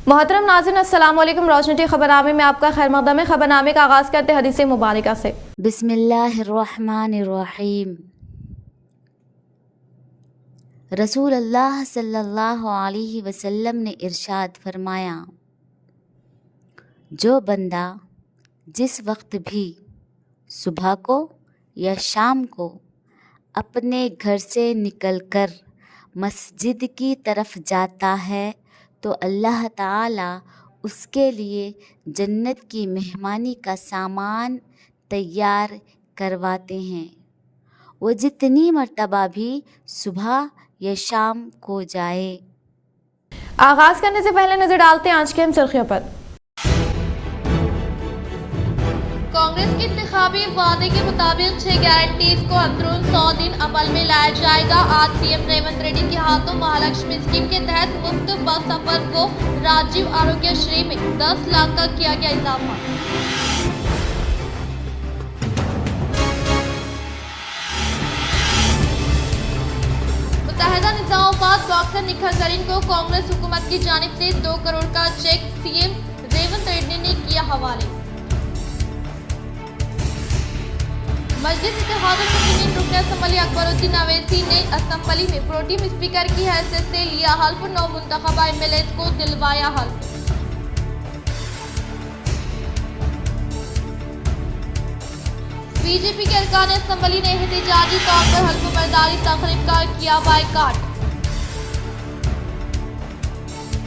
मोहतरम नाज़रीन, अस्सलाम वालेकुम। रोशनी टी खबरनामे में आपका खैर मक़दम है। खबरनामे का आगाज़ करते हदीस मुबारका से। बिस्मिल्लाहिर्रहमानिर्रहीम। रसूल अल्लाह सल्लल्लाहु अलैहि वसल्लम ने इरशाद फरमाया, जो बंदा जिस वक्त भी सुबह को या शाम को अपने घर से निकलकर मस्जिद की तरफ जाता है तो अल्लाह ताला उसके लिए जन्नत की मेहमानी का सामान तैयार करवाते हैं। वो जितनी मर्तबा भी सुबह या शाम को जाए। आगाज़ करने से पहले नजर डालते हैं आज की अहम सुर्खियों पर। कांग्रेस के इंतखाबी वादे के मुताबिक 6 गारंटीज को अंदरून 100 दिन अमल में लाया जाएगा। आज सीएम रेवंत रेड्डी के हाथों महालक्ष्मी स्कीम के तहत मुफ्त बस सफर को राजीव आरोग्यश्री में 10 लाख का किया गया इजाफा। मुत्तहिदा निजामाबाद बॉक्सर निखिल जरीन को कांग्रेस हुकूमत की जानिब से 2 करोड़ का चेक सीएम रेवंत रेड्डी ने किया हवाले। मस्जिद इत्तेहादुल मुस्लिमीन रुकन असम्बली अकबरुद्दीन अवैसी ने असम्बली में प्रोटेम स्पीकर की हैसियत से लिया हल्फ। 9 मुंतखबा एमएलएस को दिलवाया हल्फ। बीजेपी के अरकान असम्बली ने एहतजाजी तौर पर हल्फ बर्दारी तकरीब का किया बायकाट।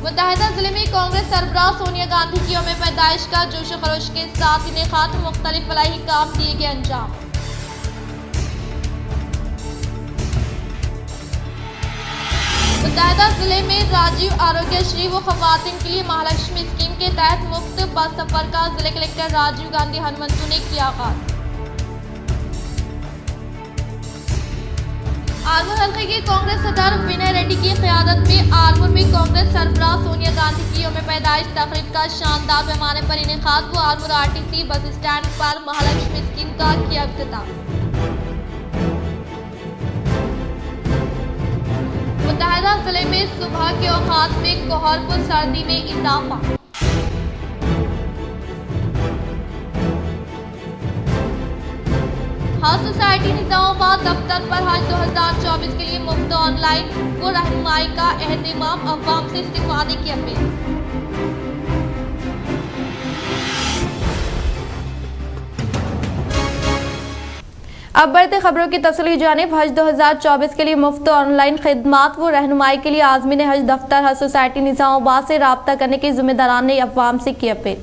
मुत्तहिदा जिले में कांग्रेस सरबराह सोनिया गांधी की यौम पैदाइश का जोश खरोश के साथ इनेकात मुख्तलिफ फलाही काम दिए गए अंजाम। मुत्तहिदा जिले में राजीव आरोग्यश्री व खवातीन के लिए महालक्ष्मी स्कीम के तहत मुफ्त बस सफर का जिले कलेक्टर राजीव गांधी हनुमंतु ने किया आगाज। आलमूर हल्के के कांग्रेस सदर विनय रेड्डी की क़यादत में आलमूर में कांग्रेस सरबराह सोनिया गांधी की यौम पैदाइश तकरीब का शानदार पैमाने पर इनेकाद व आलमूर आरटीसी बस स्टैंड पर महालक्ष्मी स्कीम का किया इफ्तिताह। मुत्तहिदा जिले में सुबह के औकात में कोहर व सर्दी में इजाफा। हज सोसाइटी निजामाबाद दफ्तर पर हज 2024 के लिए मुफ्त ऑनलाइन व रहनुमाई का एहतमाम। अवाम से इस्तिफादे की अपील। अब बढ़ते खबरों की तफसीली जानिब। हज 2024 के लिए मुफ्त ऑनलाइन खिदमात व रहनुमाई के लिए आज़मीन हज दफ्तर हज सोसाइटी निजामाबाद से रब्ता करने की जिम्मेदारान ने अवाम से की अपील।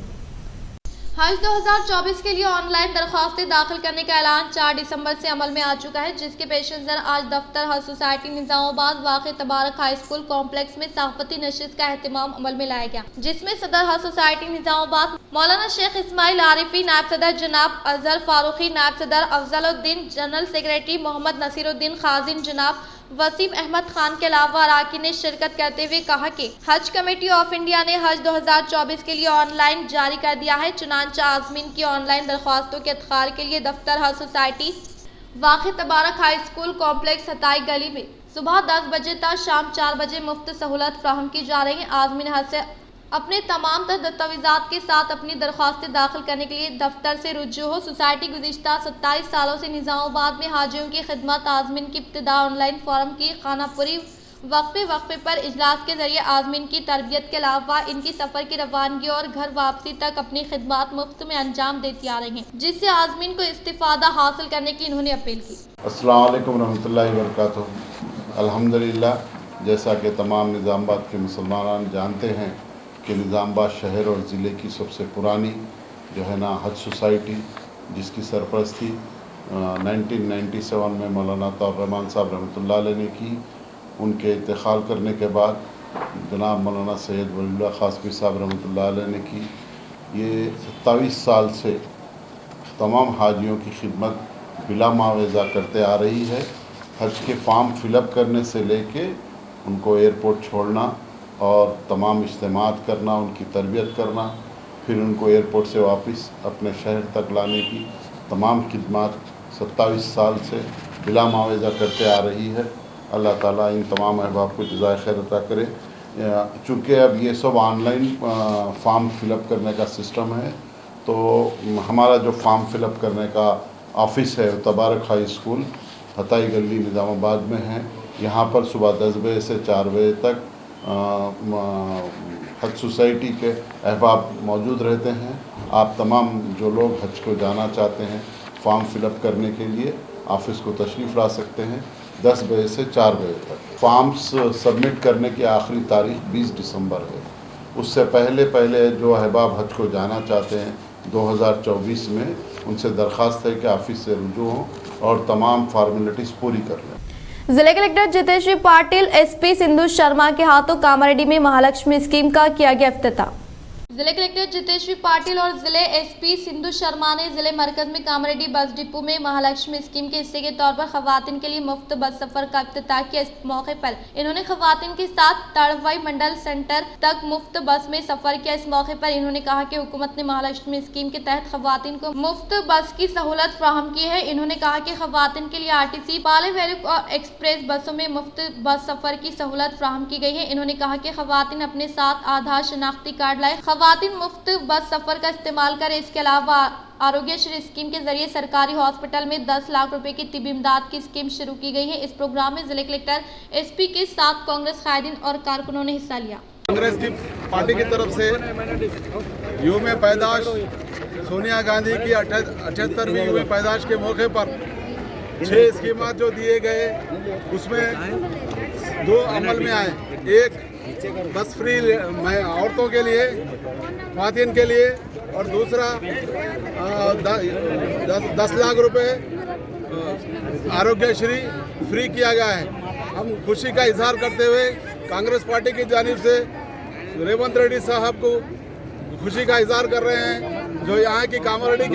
हज 2024 के लिए ऑनलाइन दरख्वास्तें दाखिल करने का ऐलान 4 दिसंबर से अमल में आ चुका है, जिसके पेश नज़र आज दफ्तर हज सोसाइटी निजामाबाद वाक़े तबारक हाई स्कूल कॉम्प्लेक्स में सहाफ़ती नशिस्त का एहतमाम अमल में लाया गया, जिसमें सदर हज सोसाइटी निजामाबाद मौलाना शेख इस्माइल आरिफी, नायब सदर जनाब अजहर फारूकी, नायब सदर अफजलुद्दीन, जनरल सेक्रेटरी मोहम्मद नसीरुद्दीन खाजिन, जनाब वसीम अहमद खान के अलावा अराकीन ने शिरकत करते हुए कहा कि हज कमेटी ऑफ इंडिया ने हज 2024 के लिए ऑनलाइन जारी कर दिया है। चुनांचे आज़मीन की ऑनलाइन दरख्वास्तों के इत्खार के लिए दफ्तर हज सोसाइटी वाक़े तबारक हाई स्कूल कॉम्प्लेक्स 27 गली में सुबह 10 बजे तक शाम 4 बजे मुफ्त सहूलत फ्राहम की जा रही है। आज़मीन हज से अपने तमाम दस्तावेज़ात के साथ अपनी दरख्वास्तें दाखिल करने के लिए दफ्तर से रुजू हो। सोसाइटी गुज़िश्ता 27 सालों से निज़ामाबाद में हाजियों की खिदमत आज़मीन की इब्तिदा ऑनलाइन फॉर्म की खानापुरी वक्फे पर इजलास के जरिए आज़मीन की तरबियत के अलावा इनकी सफ़र की रवानगी और घर वापसी तक अपनी खिदमत मुफ्त में अंजाम देती आ रही हैं, जिससे आज़मीन को इस्तिफ़ादा हासिल करने की इन्होंने अपील की। अस्सलाम वालेकुम रहमतुल्लाहि व बरकातुहू। अल्हम्दुलिल्लाह, जैसा कि तमाम निज़ामाबाद के मुसलमान जानते हैं कि निज़ामाबाद शहर और ज़िले की सबसे पुरानी जो है ना हज सोसाइटी, जिसकी सरपरस्ती 1997 में मौलाना तौर रहमान साहब रहमतुल्लाह अलैह ने की। उनके इंतकाल करने के बाद जनाब मौलाना सैयद वलीउल्लाह खासमी साहब रहमतुल्लाह अलैह ने की। ये 27 साल से तमाम हाजियों की खिदमत बिला मावेज़ा करते आ रही है। हज के फॉर्म फिलअप करने से लेके उनको एयरपोर्ट छोड़ना और तमाम इज्तिमात करना, उनकी तरबियत करना, फिर उनको एयरपोर्ट से वापस अपने शहर तक लाने की तमाम खिदमत 27 साल से बिला मावेज़ा करते आ रही है। अल्लाह ताला इन तमाम अहबाब को जज़ाए खैर अता करे। चूँकि अब ये सब ऑनलाइन फॉर्म फिलअप करने का सिस्टम है, तो हमारा जो फॉर्म फिलअप करने का ऑफिस है तबारक हाई स्कूल हताई गली निज़ामाबाद में है। यहाँ पर सुबह 10 बजे से 4 बजे तक हज सोसाइटी के अहबाब मौजूद रहते हैं। आप तमाम जो लोग हज को जाना चाहते हैं फॉर्म फिलअप करने के लिए ऑफिस को तशरीफ़ ला सकते हैं 10 बजे से 4 बजे तक। फॉर्म्स सबमिट करने की आखिरी तारीख 20 दिसंबर है। उससे पहले जो अहबाब हज को जाना चाहते हैं 2024 में, उनसे दरख्वास्त है कि ऑफिस से रुजू हों और तमाम फार्मेलिटीज़ पूरी कर लें। जिला कलेक्टर जितेश्वरी पाटिल एसपी सिंधु शर्मा के हाथों कामारेड्डी में महालक्ष्मी स्कीम का किया गया इफ्तिताह। जिले कलेक्टर जितेश्वरी पाटिल और जिले एसपी सिंधु शर्मा ने जिले मरकज में कामारेड्डी बस डिपो में महालक्ष्मी स्कीम के हिस्से के तौर पर खवातीन के लिए मुफ्त बस सफर का इफ्तिताह किया। इस मौके पर इन्होंने खवातीन के साथ तड़वाई मंडल सेंटर तक मुफ्त बस में सफर किया। इस मौके पर इन्होंने कहा कि हुकूमत ने महालक्ष्मी स्कीम के तहत खवातीन को मुफ्त बस की सहूलत फ्राहम की है। इन्होंने कहा कि खवातीन के लिए आरटीसी, पाले वैरिक और एक्सप्रेस बसों में मुफ्त बस सफर की सहूलत फ्राहम की गई है। इन्होंने कहा कि खवातीन अपने साथ आधार शनाख्ती कार्ड लाए, खवातीन मुफ्त बस सफर का इस्तेमाल करें। इसके अलावा आरोग्यश्री स्कीम के जरिए सरकारी हॉस्पिटल में 10 लाख रुपए की तिबी इमदाद की स्कीम शुरू की गई है। इस प्रोग्राम में जिले कलेक्टर एसपी के साथ कांग्रेस कायदीन और कारकुनों ने हिस्सा लिया। कांग्रेस की पार्टी की तरफ से यूम पैदाश सोनिया गांधी की 78वीं यूम पैदाश के मौके पर 6 स्कीमात जो दिए गए उसमें 2 अमल में आए। एक बस फ्री औरतों के लिए, ख्वातीन के लिए, और दूसरा 10 लाख रुपए आरोग्यश्री फ्री किया गया है। हम खुशी का इजहार करते हुए कांग्रेस पार्टी की जानिब से रेवंत रेड्डी साहब को खुशी का इजहार कर रहे हैं, जो यहाँ की कामारेड्डी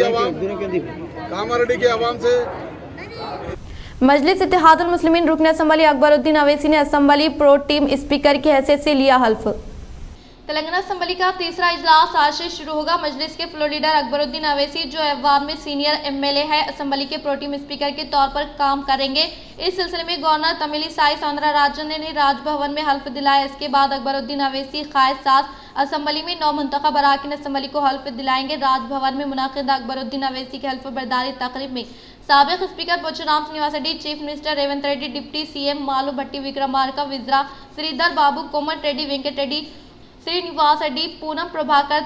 के अवाम से मजलिस इत्तेहादुल मुस्लिमीन रुकन असम्बली अकबरुद्दीन अवैसी ने असम्बली प्रो टीम स्पीकर की हैसियत से लिया हल्फ। तेलंगाना असम्बली का तीसरा इजलास आज से शुरू होगा। मजलिस के फ्लोर लीडर अकबरुद्दीन अवैसी, जो अवाम में सीनियर एमएलए है, असम्बली के प्रोटीम स्पीकर के तौर पर काम करेंगे। इस सिलसिले में गवर्नर तमिलिसाई सौंदरराजन ने राजभवन में हल्फ दिलाया। इसके बाद अकबरुद्दीन अवैसी कायद साथ असम्बली में 9 मुंतखब अरकान असम्बली को हल्फ दिलाएंगे। राजभवन में मुनाकिद अकबरुद्दीन अवैसी के हल्फ बरदारी तकरीब में साबिक speaker Pocharam Srinivas Reddy, chief minister Revanth Reddy, deputy CM Mallu Bhatti Vikramarka, विजरा श्रीधर बाबू, कोमट रेड्डी, वेंकट रेड्डी, श्रीनिवास रेड्डी, पूनम प्रभाकर,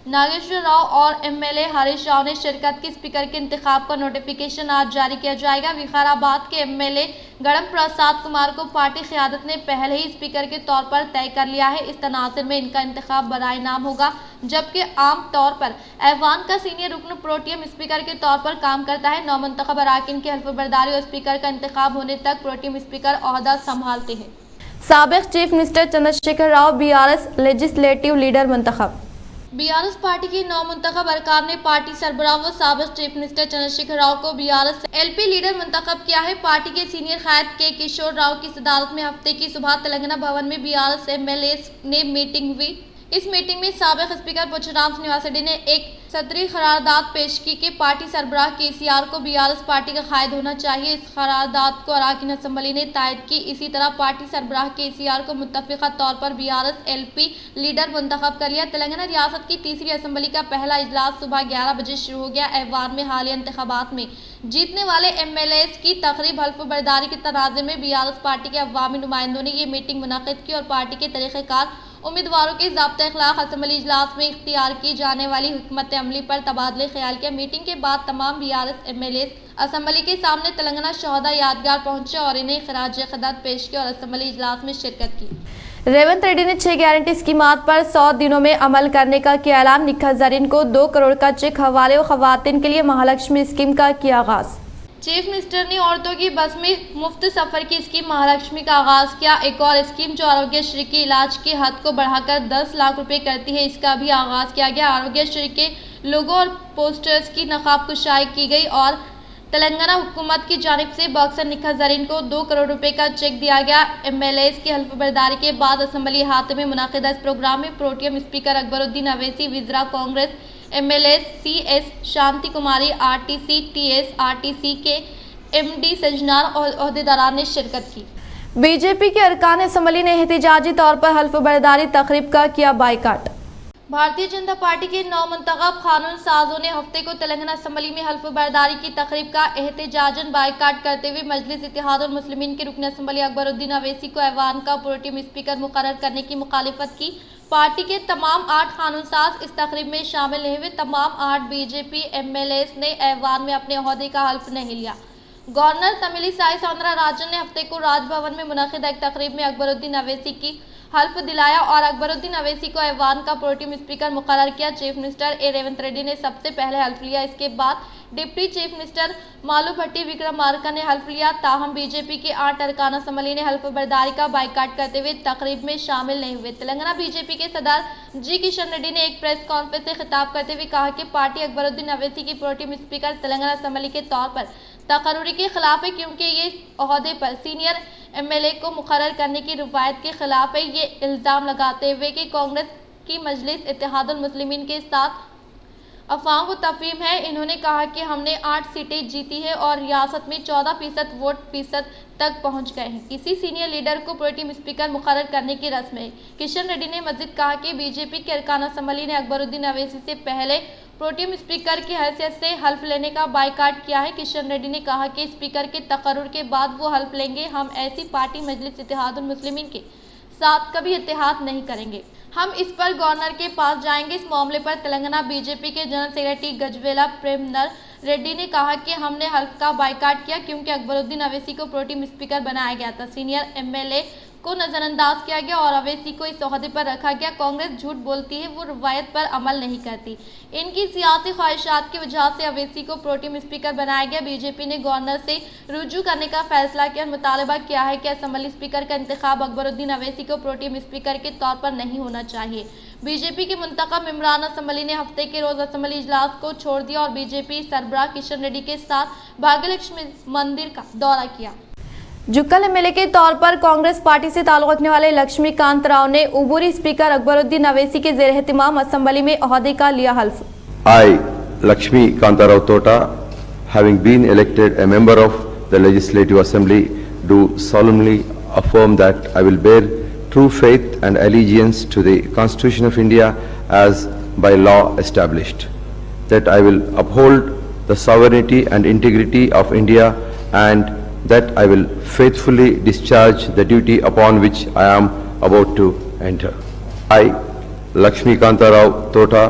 नागेश्वर राव और एमएलए हरीश राव ने शिरकत की। स्पीकर के इंतखाब का नोटिफिकेशन आज जारी किया जाएगा। विकाराबाद के एमएलए गणम प्रसाद कुमार को पार्टी क़यादत ने पहले ही स्पीकर के तौर पर तय कर लिया है। इस तनाज़ुर में इनका इंतखाब बराए नाम होगा, जबकि आम तौर पर ऐवान का सीनियर रुकन प्रोटीम स्पीकर के तौर पर काम करता है। 9 मुंतखब अरकान की हल्फ बरदारी और स्पीकर का इंतखाब होने तक प्रोटीम स्पीकर ओहदा संभालते हैं। साबिक chief minister Chandrashekar Rao BRS legislative leader मुंतखब। बीआरएस पार्टी के 9 मुंतखब अरकान ने पार्टी सरबराह व साबिक चीफ मिनिस्टर चंद्रशेखर राव को बीआरएस एलपी लीडर मुंतखब किया है। पार्टी के सीनियर कायद के किशोर राव की सदारत में हफ्ते की सुबह तेलंगाना भवन में बीआरएस एमएलए ने मीटिंग हुई। इस मीटिंग में साबिक स्पीकर पोचुराम श्रीनिवास रेड्डी ने एक सदरी करारदाद पेश की कि पार्टी सरबराह केसीआर को बीआरएस पार्टी का कायद होना चाहिए। इस करारदाद को अरकान असम्बली ने तायद की। इसी तरह पार्टी सरबराह केसीआर को मुत्तफिका तौर पर बीआरएस एलपी लीडर मुंतखब कर लिया। तेलंगाना रियासत की तीसरी असम्बली का पहला इजलास सुबह 11 बजे शुरू हो गया। ऐवान में हालिया इंतखाबात में जीतने वाले एमएलए की तकरीब हल्फ बरदारी के तनाज़ुर में बीआरएस पार्टी के अवामी नुमाइंदों ने ये मीटिंग मुनाकिद की और पार्टी के तरीक़ेकार उम्मीदवारों के ज़ाब्ता इखलाक असम्बली इजलास में इख्तियार की जाने वाली हुकूमत अमली पर तबादले ख्याल किया। मीटिंग के बाद तमाम बीआरएस एमएलए असम्बली के सामने तेलंगाना शहदा यादगार पहुंचे और इन्हें खराज क़दर पेश किया और असम्बली इजलास में शिरकत की। रेवंत रेड्डी ने 6 गारंटी स्कीमात पर 100 दिनों में अमल करने का किया ऐलान। निखा जरीन को 2 करोड़ का चेक हवाले और खवातीन के लिए महालक्ष्मी स्कीम का किया आगाज। चीफ मिनिस्टर ने औरतों की बस में मुफ्त सफर की स्कीम महालक्ष्मी का आगाज किया। एक और स्कीम जो आरोग्यश्री के इलाज की हद को बढ़ाकर 10 लाख रुपए करती है, इसका भी आगाज किया गया। आरोग्यश्री के लोगों और पोस्टर्स की नकाब कुशाई की गई और तेलंगाना हुकूमत की जानिब से बॉक्सर निखा जरीन को 2 करोड़ रुपए का चेक दिया गया। एमएलए की हल्फ बरदारी के बाद असम्बली अहाते में मुनाकिदा इस प्रोग्राम में प्रोटीम स्पीकर अकबरुद्दीन अवैसी, विजरा Congress MLA CS Shanti Kumari, RTC TS RTC के एमडी सजनार और अहदेदारान ने शिरकत की। बीजेपी के अरकान असम्बली ने एहतिजाजी तौर पर हल्फ बर्दारी तकरीब का किया बाइकाट। भारतीय जनता पार्टी के नौ मुंतखब कानून साजों ने हफ्ते को तेलंगाना असम्बली में हल्फ बर्दारी की तकरीब का एहतिजाजन बाइकाट करते हुए मजलिस इत्तेहादुल मुस्लिमीन के रुकन असम्बली अकबरुद्दीन अवैसी को ऐवान का प्रोटेम स्पीकर मुकर्रर करने की मुखालिफत की। पार्टी के तमाम 8 कानून साज इस तकरीब में शामिल नहीं हुए। तमाम 8 बीजेपी MLAs ने ऐवान में अपने ओहदे का हल्फ नहीं लिया। गवर्नर तमिलिसाई सौंदरराजन ने हफ्ते को राजभवन में मुनक़िद एक तकरीब में अकबरुद्दीन अवैसी की हल्फ दिलाया और अकबरुद्दीन अवैसी को ऐवान का प्रोटेम स्पीकर मुकर्रर किया। चीफ मिनिस्टर रेवंत रेड्डी ने सबसे पहले हल्फ लिया। इसके बाद deputy chief minister Malu Bhatti Vikramarka ने हल्फ लिया। ताहम बीजेपी के 8 अरकान असम्बली ने हल्फ बर्दारी का बाइकाट करते हुए तकरीब में शामिल नहीं हुए। तेलंगाना बीजेपी के सदर जी किशन रेड्डी ने एक प्रेस कॉन्फ्रेंस से खिताब करते हुए कहा कि पार्टी अकबरुद्दीन अवैसी की प्रोटेम स्पीकर तेलंगाना असम्बली के तौर पर तकर्रुरी के खिलाफ है, क्योंकि ये ओहदे पर सीनियर MLA को मुकर्रर करने की रवायत के खिलाफ है। ये इल्ज़ाम लगाते हुए कि कांग्रेस की मजलिस इत्तेहादुल मुस्लिमीन के साथ अफवाह व तफहीम है। इन्होंने कहा कि हमने 8 सीटें जीती है और रियासत में 14% वोट फीसद तक पहुंच गए हैं। किसी सीनियर लीडर को प्रोटेम स्पीकर मुकर्रर करने की रस्म है। किशन रेड्डी ने मजीद कहा कि बीजेपी के अरकान असम्बली ने अकबरुद्दीन अवैसी से पहले प्रोटेम स्पीकर की हैसियत से हल्फ लेने का बाइकाट किया है। किशन रेड्डी ने कहा कि स्पीकर के तकर्रुर के बाद वो हल्फ लेंगे। हम ऐसी पार्टी मजलिस इत्तेहादुल मुस्लिमीन के साथ कभी इत्तेहाद नहीं करेंगे। हम इस पर गवर्नर के पास जाएंगे। इस मामले पर तेलंगाना बीजेपी के जनरल सेक्रेटरी गजवेला प्रेमनर रेड्डी ने कहा कि हमने हल्फ का बाइकाट किया क्योंकि अकबरुद्दीन अवैसी को प्रोटेम स्पीकर बनाया गया था। सीनियर MLA को नजरअंदाज किया गया और अवैसी को इस ओहदे पर रखा गया। कांग्रेस झूठ बोलती है, वो रवायत पर अमल नहीं करती। इनकी सियासी ख्वाहिशात की वजह से अवैसी को प्रोटेम स्पीकर बनाया गया। बीजेपी ने गवर्नर से रुजू करने का फैसला किया और मुतालबा किया है कि असम्बली स्पीकर का इंतखाब अकबरुद्दीन अवैसी को प्रोटेम स्पीकर के तौर पर नहीं होना चाहिए। बीजेपी के मुंतखब मेंबरान असम्बली ने हफ्ते के रोज असम्बली इजलास को छोड़ दिया और बीजेपी सरबराह किशन रेड्डी के साथ भाग्यलक्ष्मी मंदिर का दौरा किया। जुक्कल MLA के तौर पर कांग्रेस पार्टी से ताल्लुक रखने वाले लक्ष्मीकांत राव ने उबूरी स्पीकर अकबरुद्दीन अवैसी के ज़ेर एहतिमाम असम्बली में ओहदे का लिया हल्फ। I, Lakshmi Kantarao Tota, having been elected a member of the Legislative Assembly, do solemnly affirm that I will bear true faith and allegiance to the Constitution of India as by law established, that I will uphold the sovereignty and integrity of India, and that I will faithfully discharge the duty upon which I am about to enter. I, Lakshmi Kantarao Tota,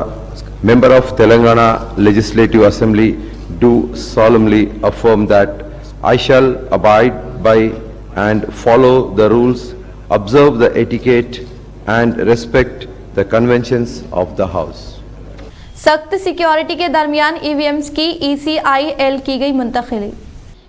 member of Telangana Legislative Assembly, do solemnly affirm that I shall abide by and follow the rules, observe the etiquette and respect the conventions of the House. सख्त security के दरमियान EVMs की ECIL की गई मुंतकिली।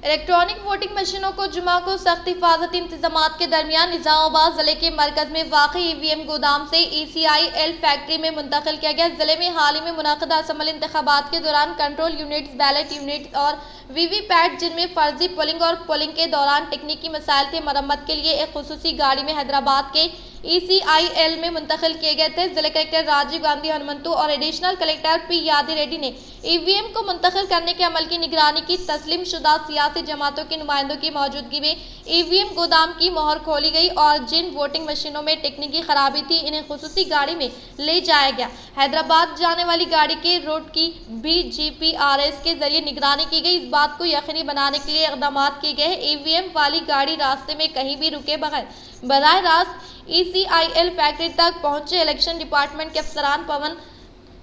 Electronic voting मशीनों को जुमा को सख्त हिफाजती इंतजामात के दरमियान निजामाबाद जिले के मरकज में वाक़ई EVM गोदाम से ECIL फैक्ट्री में मुंतकिल किया गया। जिले में हाल ही में मुनक़दा असम्बली इंतखाबात के दौरान कंट्रोल यूनिट्स, बैलेट यूनिट्स और VVPAT जिनमें फर्जी पोलिंग और पोलिंग के दौरान तकनीकी मसाइल थे, मरम्मत के लिए एक खुसूसी गाड़ी में हैदराबाद के ECIL में मुंतकिल किए गए थे। जिला कलेक्टर राजीव गांधी हनुमंतु और एडिशनल कलेक्टर P यादी रेड्डी ने EVM को मुंतकिल करने के अमल की निगरानी की। तस्लीम शुदा सियासी जमातों के नुमाइंदों की मौजूदगी में EVM गोदाम की मोहर खोली गई और जिन वोटिंग मशीनों में तकनीकी खराबी थी इन्हें खुसूसी गाड़ी में ले जाया गया। हैदराबाद जाने वाली गाड़ी के रूट की BGPRS के जरिए निगरानी की गई। इस बात को यकीनी बनाने के लिए इक़दाम किए गए। EVM वाली गाड़ी रास्ते में कहीं भी रुके बगैर बराह रास्त ECIL फैक्ट्री तक पहुंचे। इलेक्शन डिपार्टमेंट के अफसरान पवन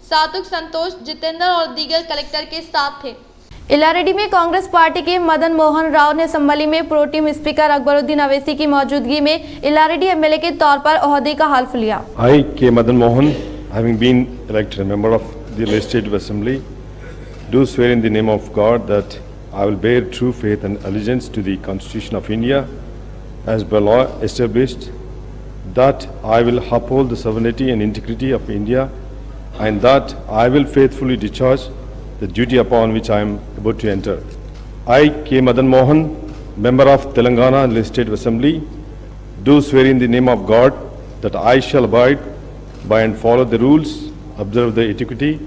सातुक, संतोष, जितेंद्र और दीगर कलेक्टर के साथ थे। इलारेडी में कांग्रेस पार्टी के मदन मोहन राव ने असम्बली में प्रोटेम स्पीकर अकबरुद्दीन अवैसी की मौजूदगी में इलारेडी MLA के तौर पर ओहदे का हल्फ लिया। I, K. Madan Mohan, having been elected a member of the Legislative Assembly, do swear in the name of God that I will bear true faith and allegiance to the Constitution of India as by law established, that I will uphold the sovereignty and integrity of India, and that I will faithfully discharge the duty upon which I am about to enter. I, K. Madan Mohan, member of Telangana Legislative Assembly, do swear in the name of God that I shall abide by and follow the rules, observe the etiquette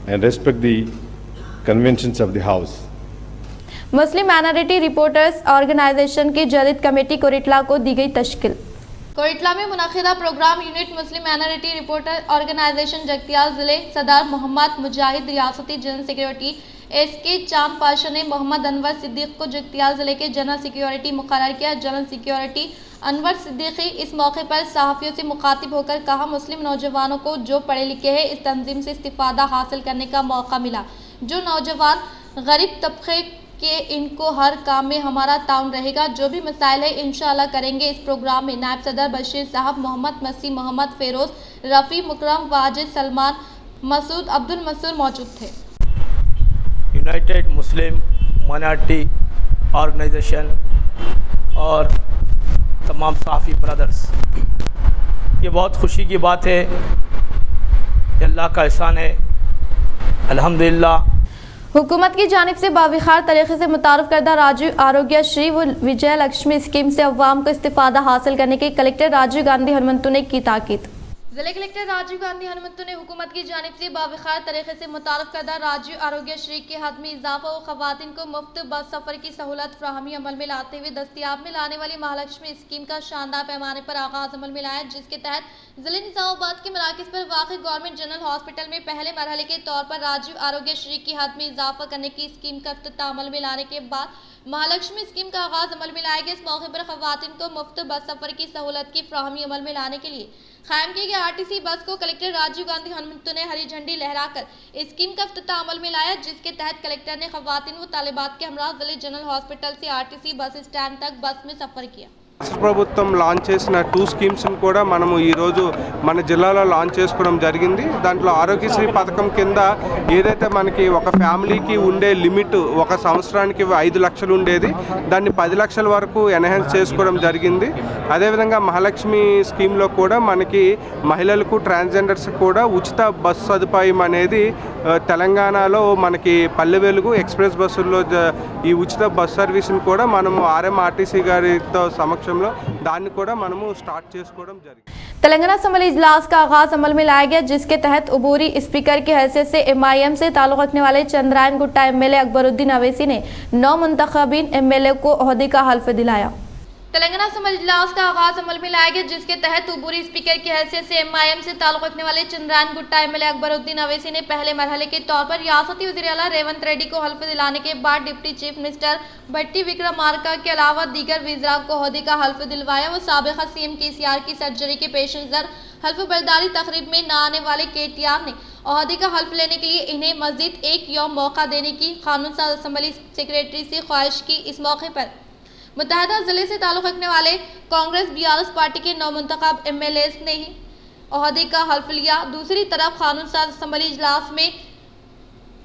and respect the conventions of the House. Muslim minority reporters organisation की जदीद committee कोरिटला को दी गई तश्कील। कोरिटला में मुनक़िदा programme unit Muslim minority reporter organisation Jagtial जिले सदर मोहम्मद मुजाहिद, रियासती जनरल सेक्रेटरी SK चांद पाशा ने मोहम्मद अनवर सिद्दीक को जगतियाल जिले के जनरल सिक्योरिटी मुकर्रर किया। जनरल सिक्योरिटी अनवर सिद्दीकी इस मौके पर सहाफ़ियों से मुखातिब होकर कहा, मुस्लिम नौजवानों को जो पढ़े लिखे हैं इस तंजीम से इस्तिफ़ादा हासिल करने का मौका मिला। जो नौजवान गरीब तबके के, इनको हर काम में हमारा ताउन रहेगा। जो भी मसाइल है इंशाअल्लाह करेंगे। इस प्रोग्राम में नायब सदर बशीर साहब, मोहम्मद मसीह, मोहम्मद फेरोज, रफ़ी, मुकरम, वाजिद, सलमान, मसूद, अब्दुल मसूर मौजूद थे। यूनाइटेड मुस्लिम माइनॉरिटी ऑर्गेनाइजेशन और तमाम सहाफ़ी ब्रदर्स, ये बहुत खुशी की बात है कि अल्लाह का एहसान है, अल्हम्दुलिल्लाह। हुकूमत की जानिब से बाविखार तरीके से मुतारफ़ करदा राजीव आरोग्य श्री व विजय लक्ष्मी स्कीम से अवाम को इस्तिफ़ादा हासिल करने की कलेक्टर राजीव गांधी हनुमंतु ने की ताकीद। जिले कलेक्टर राजीव गांधी हनुमंतु ने हुकूमत की जानिब से बाविखार तरीके से मुतारफ़ करदा राजीव आरोग्य श्री के हद में इजाफा और ख़वातीन को मुफ्त बस सफ़र की सहूलत फ्राहमी अमल में लाते हुए दस्तियाब में लाने वाली महालक्ष्मी स्कीम का शानदार पैमाने पर आगाज़ अमल में लाया, जिसके तहत जिले निज़ामाबाद के मराकज़ पर वाक़ई गवर्नमेंट जनरल हॉस्पिटल में पहले मरहले के तौर पर राजीव आरोग्य श्री की हद में इजाफा करने की स्कीम का इफ्तिताह अमल में लाने के बाद महालक्ष्मी स्कीम का आगाज़ अमल में लाया गया। इस मौके पर ख़वातीन को मुफ्त बस सफ़र की सहूलत की फ्राहमी अमल में लाने के लिए कायम की गई RTC बस को कलेक्टर राजीव गांधी हनुमंतु ने हरी झंडी लहराकर स्कीम का इफ्तिताह अमल में लाया, जिसके तहत कलेक्टर ने ख़वातीन व तालिबात के हमरा जिले जनरल हॉस्पिटल से RTC बस स्टैंड तक बस में सफ़र किया। ప్రభుత్వం లాంచ్ చేసిన 2 స్కీమ్స్ని కూడా మనము ఈరోజు మన జిల్లాలో లాంచ్ చేసుకోవడం జరిగింది. దాంట్లో ఆరోగ్యశ్రీ పథకం కింద ఏదైతే మనకి ఒక ఫ్యామిలీకి ఉండే లిమిట్ ఒక సంవత్సరానికి 5 లక్షలు ఉండేది, దాన్ని 10 లక్షల వరకు ఎన్హాన్స్ చేసుకోవడం జరిగింది. అదేవిధంగా మహాలక్ష్మి స్కీమ్లో కూడా మనకి మహిళలకు, ట్రాన్స్జెండర్స్ కూడా ఉచిత బస్ సదుపాయం అనేది తెలంగాణలో మనకి పల్లె వెలుగు ఎక్స్ప్రెస్ బస్సుల్లో ఈ ఉచిత బస్ సర్వీస్ని కూడా మనము RMRTC గారితో సమక్షంలో దాన్ని కూడా మనము స్టార్ట్ చేసుకోవడం జరిగింది. तेलंगाना असम्बली इजलास का आगाज अमल में लाया गया, जिसके तहत अबूरी स्पीकर की हैसियत से MIM से ताल्लुक़ रखने वाले चंद्रायन गुट्टा MLA अकबरुद्दीन अवैसी ने 9 मुंतखबीन MLA को ओहदे का हल्फ दिलाया। तेलंगाना असम्बली इजलास का आगाज अमल में लाया गया, जिसके तहत अबूरी स्पीकर की हैसियत से MIM से ताल्लुक़ रखने वाले चंद्रायन गुट्टा MLA अकबरुद्दीन अवैसी ने पहले मरहले के तौर पर रियासती वज़ीर आला रेवंत रेड्डी को हल्फ दिलाने के बाद डिप्टी चीफ मिनिस्टर भट्टी विक्रमार्का के अलावा दीगर वज़ीरा को ओहदे का हल्फ दिलवाया। वो साबिक़ा CM KCR की सर्जरी के पेश नज़र हल्फ बर्दारी तकरीब में न आने वाले KTR ने ओहदे का हल्फ लेने के लिए इन्हें मज़ीद एक यौम मौका देने की कानून साज असम्बली सेक्रेटरी से ख्वाहिश की। इस मौके पर मुत्तहदा ज़िले से ताल्लुक़ रखने वाले कांग्रेस BRS पार्टी के 9 मुंतखब MLAs ने ही ओहदे का हल्फ लिया। दूसरी तरफ कानून साज असम्बली इजलास में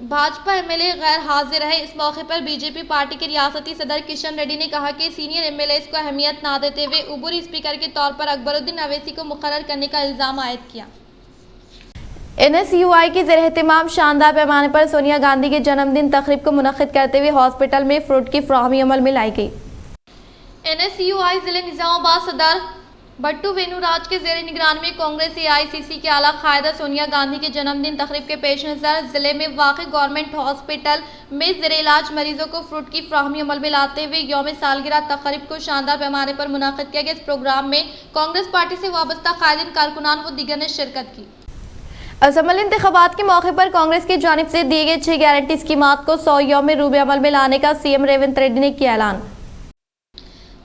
भाजपा MLA गैर हाजिर रहे। इस मौके पर BJP पार्टी के रियासती सदर किशन रेड्डी ने कहा कि सीनियर MLAs को अहमियत ना देते हुए अबूरी स्पीकर के तौर पर अकबरुद्दीन अवैसी को मुकर्रर करने का इल्ज़ाम आयद किया। NSUI की ज़ेर-ए-एहतिमाम शानदार पैमाने पर सोनिया गांधी के जन्मदिन तकरीब को मुनक़्क़िद करते हुए हॉस्पिटल में फ्रूट की फ्राहमी अमल में लाई गई। NSUI जिले निज़ामाबाद सदर भट्टू वेनुराज के ज़ेर निगरानी में कांग्रेस AICC के आला कायदा सोनिया गांधी के जन्मदिन तकरीब के पेश नज़र जिले में वाक़ गवर्नमेंट हॉस्पिटल में ज़ेर इलाज मरीजों को फ्रूट की फ्राहमी अमल में लाते हुए यौम सालगिरह तकरीब को शानदार पैमाने पर मुनक़्क़िद किया गया। इस प्रोग्राम में कांग्रेस पार्टी से वाबस्ता कायदीन, कारकुनान व दीगर ने शिरकत की। असम्बली इंतखाबात के मौके पर कांग्रेस की जानिब से दिए गए 6 गारंटी स्कीमात को 100 यौम में रूबे अमल में लाने का CM रेवंत रेड्डी ने किया ऐलान।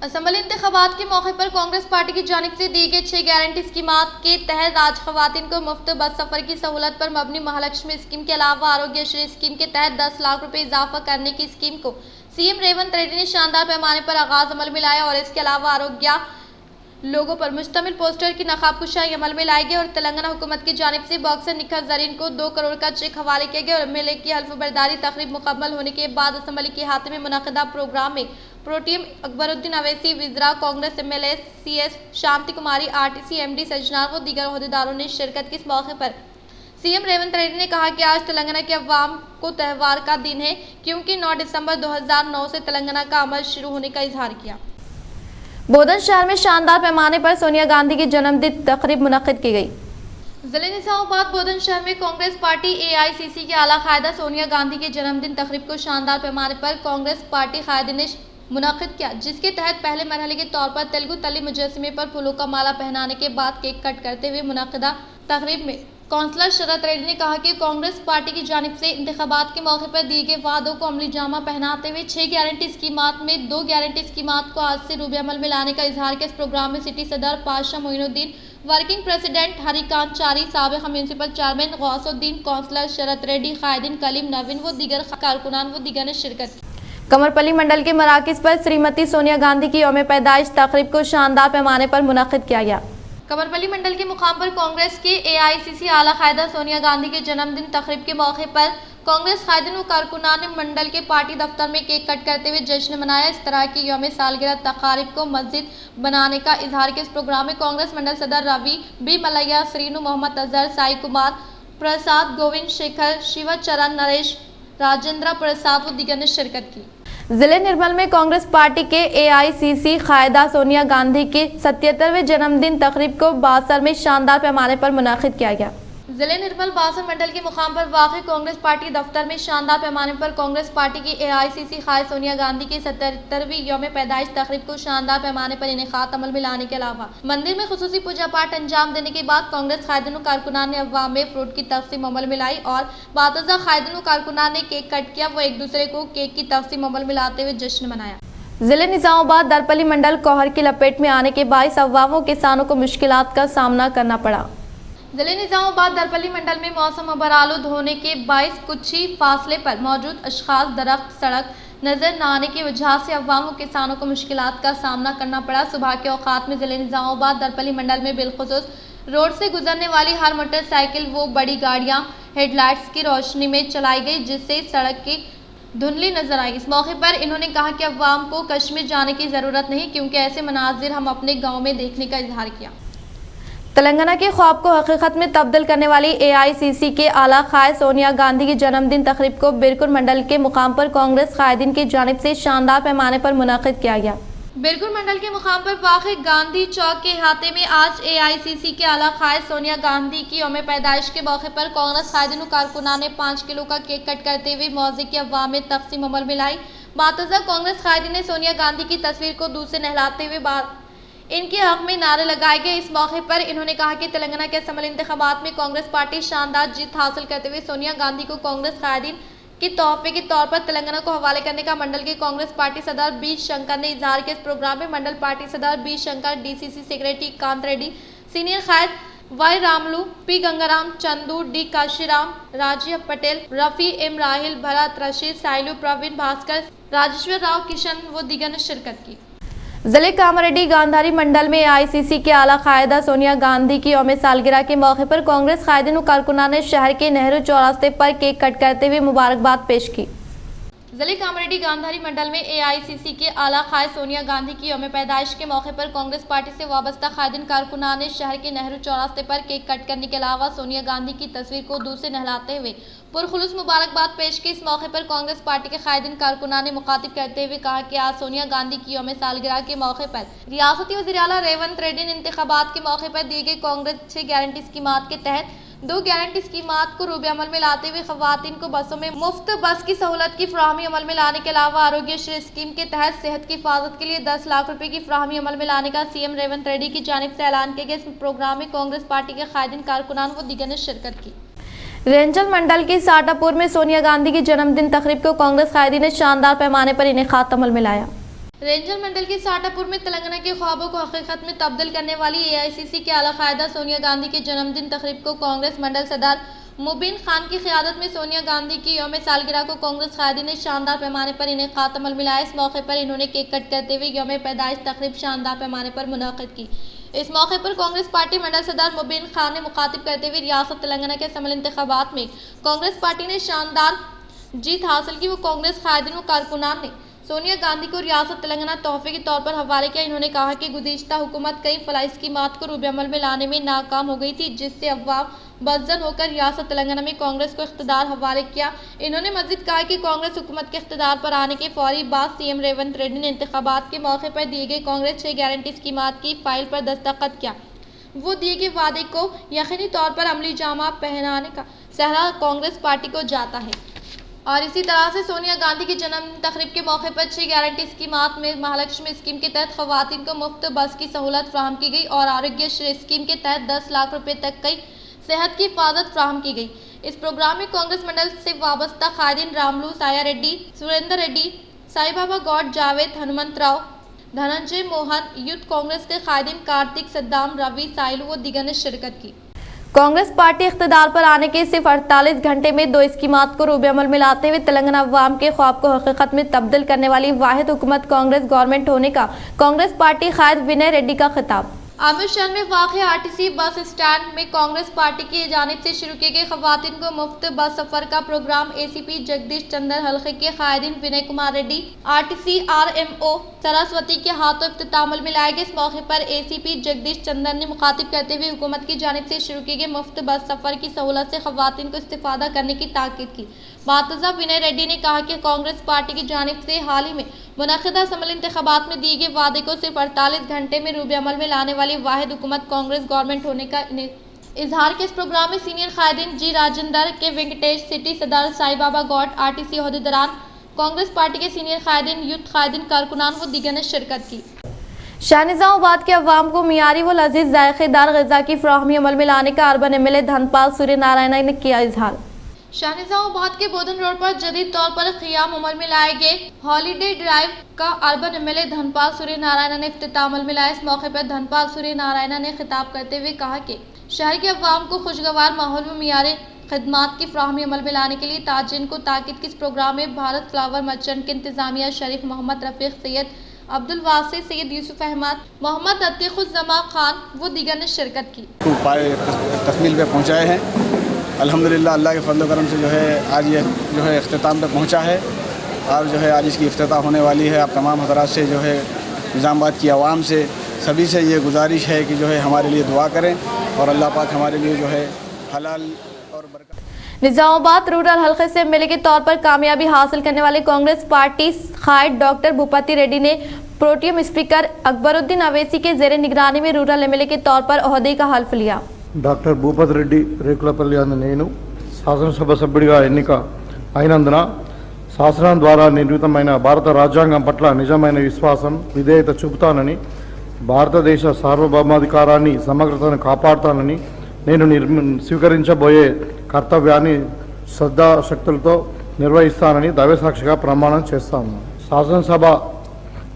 असम्बली इंतखाबात के मौके पर कांग्रेस पार्टी की जानिब से दिए गए 6 गारंटी स्कीमात के तहत आज खवातीन को मुफ्त बस सफर की सहूलत पर मबनी महालक्ष्मी स्कीम के अलावा आरोग्य श्री स्कीम के तहत 10 लाख रुपए इजाफा करने की स्कीम को CM रेवंत रेड्डी ने शानदार पैमाने पर आगाज अमल में लाया और इसके अलावा आरोग्य लोगों पर मुश्तमिल पोस्टर की नकाब कुशाई अमल में लाई गई और तेलंगाना हुकूमत की जानिब से बॉक्सर निखत जरीन को 2 करोड़ का चेक हवाले किया गया और MLA की हल्फ बर्दारी तकरीब मुकम्मल होने के बाद असम्बली के हाथ में मुनक़्क़िदा प्रोग्राम में प्रोटीएम अकबरुद्दीन अवैसी, विज़रा, कांग्रेस MLA CS शांति कुमारी, RTC MD सजनार व दीगर ओहदेदारों ने शिरकत की। इस मौके पर CM रेवंत रेड्डी ने कहा कि आज तेलंगाना के अवाम को त्यौहार का दिन है, क्योंकि 9 दिसंबर 2009 से तेलंगाना का अमल शुरू होने का इजहार किया। बोधन शहर में शानदार पैमाने पर सोनिया गांधी की जन्मदिन तकरीब मुनक़्क़िद की गई। जिले निजामाबाद बोधन शहर में कांग्रेस पार्टी AICC के आला कायदा सोनिया गांधी के जन्मदिन तकरीब को शानदार पैमाने पर कांग्रेस पार्टी कायदे ने मुनाकिद किया, जिसके तहत पहले मरहले के तौर पर तेलुगु तली मुजस्समे पर फूलों का माला पहनाने के बाद केक कट करते हुए मुनाकिदा तकरीब में काउंसलर शरद रेड्डी ने कहा कि कांग्रेस पार्टी की जानिब से इंतखाबात के मौके पर दिए गए वादों को अमली जामा पहनाते हुए 6 गारंटी स्कीमात में 2 गारंटी स्कीमात को आज से रूबे अमल में लाने का इजहार किया। इस प्रोग्राम में सिटी सदर पाशा मोइनुद्दीन, वर्किंग प्रेसिडेंट हरिकांत चारी, साबिक म्यूनसिपल चेयरमैन गौसुद्दीन, काउंसलर शरद रेड्डी, कायदीन कलीम नवीन व दीगर कारकुनान व दीगर ने शिरकत की। कमरपल्ली मंडल के मराकिज पर श्रीमती सोनिया गांधी की यौम पैदाइश तकरीब को शानदार पैमाने पर मुनक्किद किया गया। कमरपल्ली मंडल के मुकाम पर कांग्रेस के AICC आला कायदा सोनिया गांधी के जन्मदिन तकरीब के मौके पर कांग्रेस कायदीन व कारकुनान ने मंडल के पार्टी दफ्तर में केक कट करते हुए जश्न मनाया। इस तरह की यौम सालगिरह तकारीब को मस्जिद बनाने का इजहार के इस प्रोग्राम में कांग्रेस मंडल सदर रवि B मलैया, श्रीनु, मोहम्मद अजहर, साई कुमार प्रसाद, गोविंद शेखर, शिवचरण, नरेश, राजेंद्र प्रसाद व दीगर ने शिरकत की। जिले निर्मल में कांग्रेस पार्टी के AICC कायदा सोनिया गांधी के 77वें जन्मदिन तकरीब को बासर में शानदार पैमाने पर मुनाकिद किया गया। जिले निर्मल बासर मंडल के मुकाम पर वाक़ कांग्रेस पार्टी दफ्तर में शानदार पैमाने पर कांग्रेस पार्टी की AICC कायदा सोनिया गांधी की 77वीं यौम पैदाइश तकरीब को शानदार पैमाने पर इनेकात अमल में लाने के अलावा मंदिर में खुसूसी पूजा पाठ अंजाम देने के बाद कांग्रेस कायदीन व कारकुनान ने अवाम में फ्रूट की तकसीम अमल में लाई और बातज़ा कायदीन व कारकुनान ने केक कट किया। वो एक दूसरे को केक की तकसीम अमल में लाते हुए जश्न मनाया। जिले निजामाबाद दरपल्ली मंडल कोहर की लपेट में आने के बायस अवाम व किसानों को मुश्किलात का सामना करना पड़ा। जिले निजामाबाद दरपल्ली मंडल में मौसम अबरालूद होने के बायस कुछ ही फासले पर मौजूद अशखास, दरख्त, सड़क नजर न आने की वजह से अवाम व किसानों को मुश्किलात का सामना करना पड़ा। सुबह के औकात में जिले निजामाबाद दरपल्ली मंडल में बिलखुसूस रोड से गुजरने वाली हर मोटरसाइकिल व बड़ी गाड़ियां हेडलाइट्स की रोशनी में चलाई गई, जिससे सड़क की धुंधली नजर आई। इस मौके पर इन्होंने कहा कि अवाम को कश्मीर जाने की जरूरत नहीं, क्योंकि ऐसे मनाजिर हम अपने गाँव में देखने का इजहार किया। तेलंगाना के ख्वाब को हकीकत में तब्दील करने वाली AICC के आला कायद सोनिया गांधी की जन्मदिन तकरीब को बिरकुर मंडल के मुकाम पर कांग्रेस कायदीन की जानिब से शानदार पैमाने पर मुनाकिद किया गया। बिरकुर मंडल के मुकाम पर वाक़ गांधी चौक के अहाते में आज AICC के आला कायद सोनिया गांधी की यौम पैदाइश के मौके पर कांग्रेस कायदीन व कारकुनान ने 5 किलो का केक कट करते हुए मौजे की अवाम में तकसीम अमल में लाई। बातज़ा कांग्रेस कायदीन ने सोनिया गांधी की तस्वीर को दूध से नहलाते हुए इनके हक में नारे लगाए गए। इस मौके पर इन्होंने कहा कि तेलंगाना के असम्बली इंतखाबात में कांग्रेस पार्टी शानदार जीत हासिल करते हुए सोनिया गांधी को कांग्रेस कायदीन के तोहफे के तौर पर तेलंगाना को हवाले करने का मंडल के कांग्रेस पार्टी सदर B शंकर ने इजहार किया। इस प्रोग्राम में मंडल पार्टी सदर B Shankar, DCC secretary Kanth Reddy, senior कायद Y Ramulu, P Gangaram, Chandu, D Kashiram, Rajiv Patel, Rafi M Rahil, Bharat, Rashid, Sailu, Praveen, Bhaskar, Rajeshwar Rao, Kishan व दीगर ने शिरकत की। जिले कामारेड्डी गांधारी मंडल में AICC के आला कायदा सोनिया गांधी की यौम सालगिरह के मौके पर कांग्रेस कायदीन व कारकुनान ने शहर के नेहरू चौरास्ते पर केक कट करते हुए मुबारकबाद पेश की। जिले कामारेड्डी गांधारी मंडल में AICC के आला कायद सोनिया गांधी की यौम पैदाइश के मौके पर कांग्रेस पार्टी से वाबस्ता कायदीन कारकुनान ने शहर के नेहरू चौरास्ते पर केक कट करने के अलावा सोनिया गांधी की तस्वीर को दूध से नहलाते हुए पुरखुलूस मुबारकबाद पेश की। इस मौके पर कांग्रेस पार्टी के कायदीन कारकुनान ने मुखातिब करते हुए कहा कि आज सोनिया गांधी की यौम सालगिरह के मौके पर रियासती वज़ीर आला रेवंत रेड्डी ने इंतखाबात के मौके पर दिए गए कांग्रेस 6 गारंटी स्कीमात के तहत 2 गारंटी स्कीमात को रूबे अमल में लाते हुए खवातीन को बसों में मुफ्त बस की सहूलत की फराहमी अमल में लाने के अलावा आरोग्य श्री स्कीम के तहत सेहत की हिफाजत के लिए 10 लाख रुपए की फराहमी अमल में लाने का CM रेवंत रेड्डी की जानिब से ऐलान किया गया। इस प्रोग्राम में कांग्रेस पार्टी के कायदीन कारकुनान व दीगर ने शिरकत की। रेंजल मंडल के साटापुर में सोनिया गांधी की जन्मदिन तकरीब को कांग्रेस कायदीन ने शानदार पैमाने पर इनेकात अमल में लाया। रेंजल मंडल के साटापुर में तेलंगाना के ख्वाबों को हकीकत में तब्दील करने वाली AICC के आला कायदा सोनिया गांधी के जन्मदिन तकरीब को कांग्रेस मंडल सदर मुबीन खान की क़ियादत में सोनिया गांधी की यौम सालगिरह को कांग्रेस कायदीन ने शानदार पैमाने पर इनेकात अमल में लाया। इस मौके पर इन्होंने केक कट करते हुए यौम पैदाइश तकरीब शानदार पैमाने पर मुनाकिद की। इस मौके पर कांग्रेस पार्टी मंडल सदर मुबीन खान ने मुखातिब करते हुए रियासत तेलंगाना के असम्बली इंतखाबात में कांग्रेस पार्टी ने शानदार जीत हासिल की। वो कांग्रेस कायदीन व कारकुनान ने सोनिया गांधी को रियासत तेलंगाना तोहफे के तौर पर हवाले किया। इन्होंने कहा कि गुज़िश्ता हुकूमत कई फलाई स्कीमात को रूबे अमल में लाने में नाकाम हो गई थी, जिससे अवाम बदजन होकर रियासत तेलंगाना में कांग्रेस को इख्तिदार हवाले किया। इन्होंने मज़ीद कहा कि कांग्रेस हुकूमत के इख्तिदार पर आने के फौरी बाद CM रेवंत रेड्डी ने इंतखाबात के मौके पर दिए गए कांग्रेस 6 गारंटी स्कीमात की फाइल पर दस्तखत किया। वो दिए गए वादे को यकीनी तौर पर अमली जामा पहनाने का सहरा कांग्रेस पार्टी को जाता है। और इसी तरह से सोनिया गांधी की जन्मदिन तकरीब के मौके पर 6 गारंटी स्कीमात में महालक्ष्मी स्कीम के तहत खवातीन को मुफ्त बस की सहूलत फ्राहम की गई और आरोग्य श्री स्कीम के तहत 10 लाख रुपए तक की सेहत की हिफाजत फ्राहम की गई। इस प्रोग्राम में कांग्रेस मंडल से वाबस्ता कायदीन रामलू, साया रेड्डी, सुरेंद्र रेड्डी, साई बाबा गौड, जावेद, हनुमंतराव, धनंजय मोहन, यूथ कांग्रेस के कायदीन कार्तिक, सद्दाम, रवि, साइलू व दीगर ने शिरकत की। कांग्रेस पार्टी इख्तिदार पर आने के सिर्फ 48 घंटे में 2 स्कीमात को रूबे अमल में लाते हुए तेलंगाना अवाम के ख्वाब को हकीकत में तब्दील करने वाली वाहिद हुकूमत कांग्रेस गवर्नमेंट होने का कांग्रेस पार्टी कायद विनय रेड्डी का खिताब। आमिर शहर में वाक़ आरटीसी बस स्टैंड में कांग्रेस पार्टी की जानिब से शुरू किए गए खवातीन को मुफ्त बस सफर का प्रोग्राम एसीपी जगदीश चंद्र हल्के के कायदीन विनय कुमार रेड्डी, आरटीसी आरएमओ सरस्वती के हाथों इख्तिताम में लाए गए। इस मौके पर एसीपी जगदीश चंद्र ने मुखातिब करते हुए हुकूमत की जानिब से शुरू किए गए मुफ्त बस सफर की सहूलत से खवातीन को इस्तिफादा करने की ताकीद की। मातजा विनय रेड्डी ने कहा कि कांग्रेस पार्टी की जानिब से हाल ही में मुनक़िदा असम्बली इंतखाबात में दिए गए वादे को सिर्फ 48 घंटे में रूबे अमल में लाने वाली वाहिद हुकूमत कांग्रेस गवर्नमेंट होने का इजहार के इस प्रोग्राम में सीनियर कायदीन जी राजेंद्र के, वेंकटेश, सिटी सदर, साई बाबा गौड, आरटीसी अहदेदारान, कांग्रेस पार्टी के सीनियर कायदीन, यूथ कायदीन, कारकुनान व दीगर ने शिरकत की। शाहनिजामाबाद के अवाम को मियारी व लजीज जायकेदार ग़िज़ा की फ्राहमी अमल में लाने का अर्बन एमएलए धनपाल सूर्य नारायण ने किया इजहार। शाहनिजामाबाद के बोधन रोड पर जदीद तौर पर क़ियाम अमल में लाए गए हॉलीडे ड्राइव का अर्बन एमएलए धनपाल सूर्य नारायण ने इफ्तिताम अमल में लाया। इस मौके पर धनपाल सूर्य नारायण ने खिताब करते हुए कहा कि शहर के अवाम को खुशगवार माहौल में मियारी खदमात की फ्राहमी अमल में लाने के लिए ताजिन को ताकीद की। इस प्रोग्राम में भारत फ्लावर मर्चेंट के इंतजामिया शरीफ मोहम्मद रफीक, सैयद अब्दुल वासी, सैयद यूसुफ अहमद, मोहम्मद अतीकुज़्ज़मा खान व दीगर ने शिरकत की। तकमील पे पहुँचाए हैं अल्हम्दुलिल्लाह। अल्लाह के फजल करम से जो है आज ये जो है इख्तिताम पे पहुँचा है और जो है आज इसकी इफ्तिताह होने वाली है। आप तमाम हज़रात से जो है निज़ामाबाद की आवाम से सभी से ये गुजारिश है कि जो है हमारे लिए दुआ करें और अल्लाह पाक हमारे लिए जो है हलाल और बरकत। निज़ामाबाद रूरल हल्के से एमएलए के तौर पर कामयाबी हासिल करने वाले कांग्रेस पार्टी कायद डॉक्टर भूपति रेड्डी ने प्रोटियम स्पीकर अकबरुद्दीन अवैसी के ज़ेरे निगरानी में रूरल एमएलए के तौर पर ओहदे का हल्फ लिया। డాక్టర్ భూపతి రెడ్డి రేకులపల్లి అనే నేను శాసనసభ సభ్యుడిగా ఎన్నిక అయినందున శాసనం ద్వారా నిర్మితమైన భారత రాజ్యాంగం పట్ల నిజమైన విశ్వాసం, విధేయత చూపుతానని, భారతదేశ సార్వభౌమాధికారాన్ని, సమగ్రతను కాపాడుతానని, నేను స్వీకరించబోయే కర్తవ్యాన్ని శ్రద్ధాశక్తులతో నిర్వహిస్తానని దైవసాక్షిగా ప్రమాణం చేస్తాను.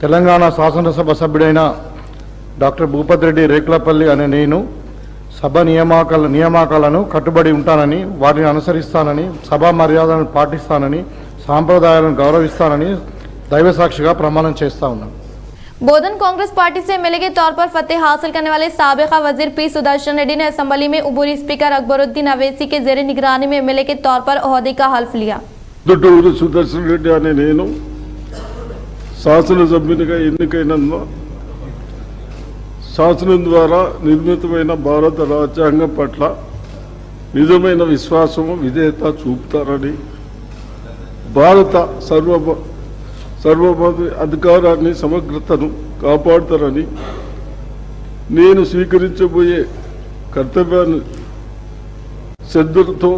తెలంగాణ శాసనసభ సభ్యుడైన డాక్టర్ భూపతి రెడ్డి రేకులపల్లి అనే నేను సభ నియామకాలను కట్టుబడి ఉంటానని, వాటిని అనుసరిస్తానని, సభా మర్యాదలను పాటిస్తానని, సాంప్రదాయాలను గౌరవిస్తానని దైవసాక్షిగా ప్రమాణం చేస్తా ఉన్నాను. बोधन कांग्रेस पार्टी से एमएलए के तौर पर फतेह हासिल करने वाले साबिका वजीर पी सुदर्शन रेड्डी ने असेंबली में उबूरी स्पीकर अकबरुद्दीन अवैसी के जेरे निगरानी में एमएलए के तौर पर ओहदे का हल्फ लिया। सुदर्शन रेड्डी अने नेनु శాసనసభ్యునిగా ఎన్నికైనందున శాసనం ద్వారా నిర్మితమైన భారత రాజ్యాంగం పట్ల నిజమైన విశ్వాసము, విధేయత చూపుతారని, భారత సార్వభౌమ అధికారాన్ని, సమగ్రతను కాపాడుతారని, నేను స్వీకరించబోయే కర్తవ్యాన్ని శ్రద్ధతో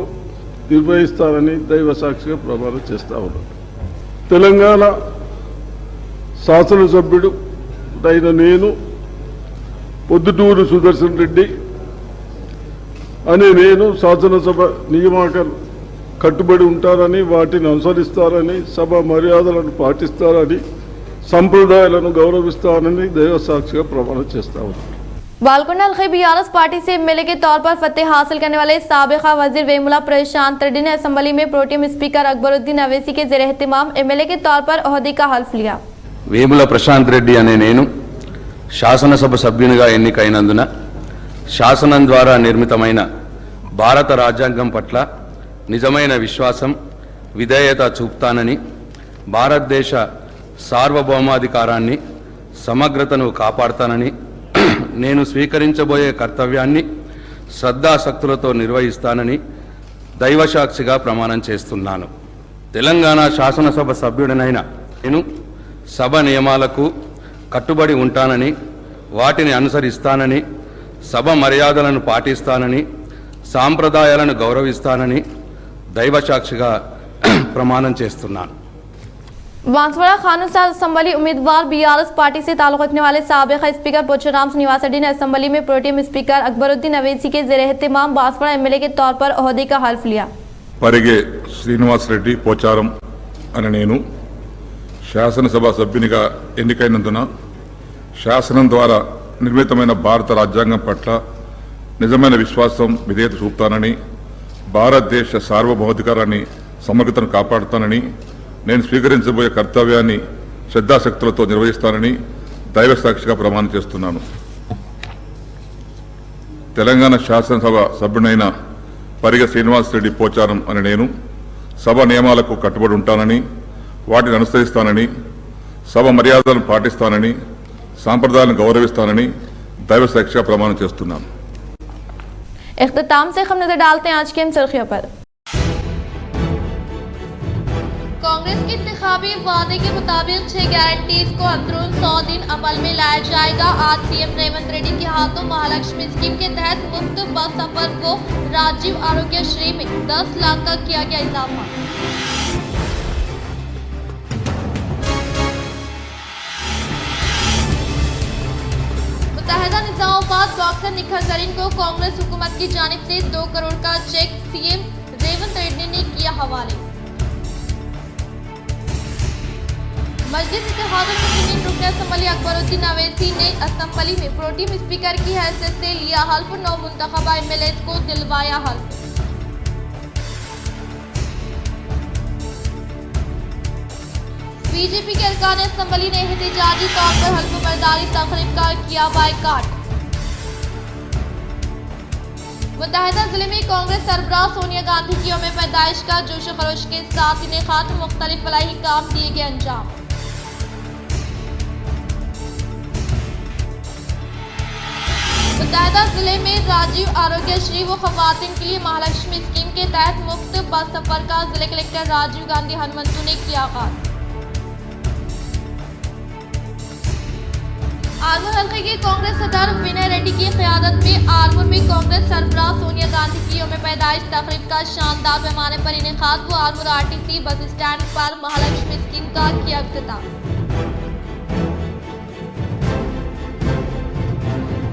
నిర్వహిస్తానని దైవ సాక్షిగా ప్రమాణం చేస్తా ఉన్నాను. తెలంగాణ శాసనసభ్యుడు అయిన నేను పొద్దుటూరు సుదర్శన్ రెడ్డి అనే నేను శాసనసభ నియామకాలు కట్టుబడి ఉంటారని, వాటిని అనుసరిస్తారని, సభ మర్యాదలను పాటిస్తారని, సంప్రదాయాలను గౌరవిస్తానని దైవసాక్షిగా ప్రమాణం చేస్తా ఉన్నాను. बालकोंडा हल्के बीआरएस पार्टी से एमएलए के तौर पर फतेह हासिल करने वाले साबिका वजीर वेमुला प्रशांत रेड्डी ने असेंबली में प्रोटियम स्पीकर अकबरुद्दीन अवैसी के जेर एहतिमाम एमएलए के तौर पर ओहदे का हल्फ लिया। వేముల ప్రశాంత్ రెడ్డి అనే నేను శాసనసభ సభ్యునిగా ఎన్నికైనందున శాసనం ద్వారా నిర్మితమైన భారత రాజ్యాంగం పట్ల నిజమైన విశ్వాసం, విధేయత చూపుతానని, భారతదేశ సార్వభౌమాధికారాన్ని, సమగ్రతను కాపాడుతానని, నేను స్వీకరించబోయే కర్తవ్యాన్ని శ్రద్ధాశక్తులతో నిర్వహిస్తానని దైవసాక్షిగా ప్రమాణం చేస్తున్నాను. తెలంగాణ శాసనసభ సభ్యుడినైన నేను సభ నియమాలకు కట్టుబడి ఉంటానని, వాటిని అనుసరిస్తానని, సభ మర్యాదలను పాటిస్తానని సాంప్రదాయాలను గౌరవిస్తానని దైవసాక్షిగా ప్రమాణం చేస్తున్నాను। बांसवाड़ा कानून साज असम्बली उम्मीदवार बीआरएस पार्टी से ताल्लुक रखने वाले साबिक स्पीकर पोचाराम श्रीनिवास रेड्डी ने असम्बली में प्रोटेम स्पीकर अकबरुद्दीन अवैसी के ज़ेर-ए-एहतिमाम बांसवाड़ा एमएलए के तौर पर ओहदे का हल्फ लिया। పరిగే శ్రీనివాస్ రెడ్డి పోచారం అనే నేను శాసనసభ సభ్యునిగా ఎన్నికైనందున శాసనం ద్వారా నిర్మితమైన భారత రాజ్యాంగం పట్ల నిజమైన విశ్వాసం విధేయత చూపుతానని భారతదేశ సార్వభౌమాధికారాన్ని సమగ్రతను కాపాడుతానని నేను స్వీకరించబోయే కర్తవ్యాన్ని శ్రద్ధాశక్తులతో నిర్వహిస్తానని దైవ సాక్షిగా ప్రమాణం చేస్తున్నాను। తెలంగాణ శాసనసభ సభ్యుడైన పరిగె శ్రీనివాస్ రెడ్డి పోచారం అనే నేను సభ నియమాలకు కట్టుబడి ఉంటానని వాటిని అనుసరిస్తానని సభ మర్యాదలను పాటిస్తానని సాంప్రదాయాలను గౌరవిస్తానని దైవ సాక్షిగా ప్రమాణం చేస్తున్నాను। इख्तिताम से हम नजर डालते हैं आज की अहम सुर्खियों पर। कांग्रेस के इंतखाबी वादे के मुताबिक 6 गारंटीज को अंदरून 100 दिन अमल में लाया जाएगा। आज सीएम रेवंत रेड्डी के हाथों महालक्ष्मी स्कीम के तहत मुफ्त बस सफर को राजीव आरोग्य श्री में 10 लाख का किया गया इजाफा। मुत्तहिदा निजामाबाद बॉक्सर निखिल जरीन को कांग्रेस हुकूमत की जानिब से 2 करोड़ का चेक सीएम रेवंत रेड्डी ने किया हवाले। मजलिस इत्तेहादुल-मुस्लिमीन रुकन असम्बली अकबरुद्दीन अवैसी ने असम्बली में प्रोटेम स्पीकर की हैसियत से लिया हल्फ। 9 मुंतखबा एमएलए को दिलवाया हल्फ। बीजेपी के अरकान असम्बली ने एहतजाजी तौर पर हल्फ बर्दारी तकरीब का किया बायकाट। मुत्तहिदा जिले में कांग्रेस सरबराह सोनिया गांधी की यौम पैदाइश का जोश खरोश के साथ इनेकाद मुख्तलिफ फलाही काम दिए गए अंजाम। मुत्तहिदा जिले में राजीव आरोग्य श्री व खवातीन के लिए महालक्ष्मी स्कीम के तहत मुफ्त बस सफर का जिले कलेक्टर राजीव गांधी हनुमंतु ने किया आगाज। आर्मूर हल्के के कांग्रेस सदर विनय रेड्डी की क़यादत में आर्मूर में कांग्रेस सरबराह सोनिया गांधी की यौम पैदाइश तकरीब का शानदार पैमाने पर इनेकाद हुआ। आर्मूर आरटीसी बस स्टैंड पर महालक्ष्मी स्कीम का किया इफ्तिताह।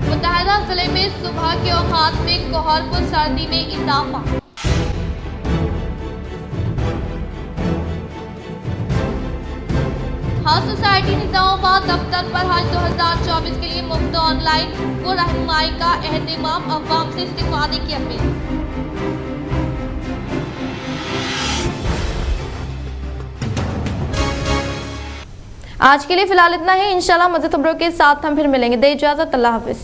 मुत्तहिदा जिले में सुबह के औकात में कोहरपुर सर्दी में इजाफा। हज सोसाइटी निजामाबाद दफ्तर पर हज 2024 के लिए मुफ्त ऑनलाइन को रहनुमाई का एहतमाम। अवाम से इस्तेफादे की अपील। आज के लिए फिलहाल इतना ही। इंशाल्लाह मज़ीद खबरों के साथ हम फिर मिलेंगे। दे इजाज़त, अल्लाह हाफिज़।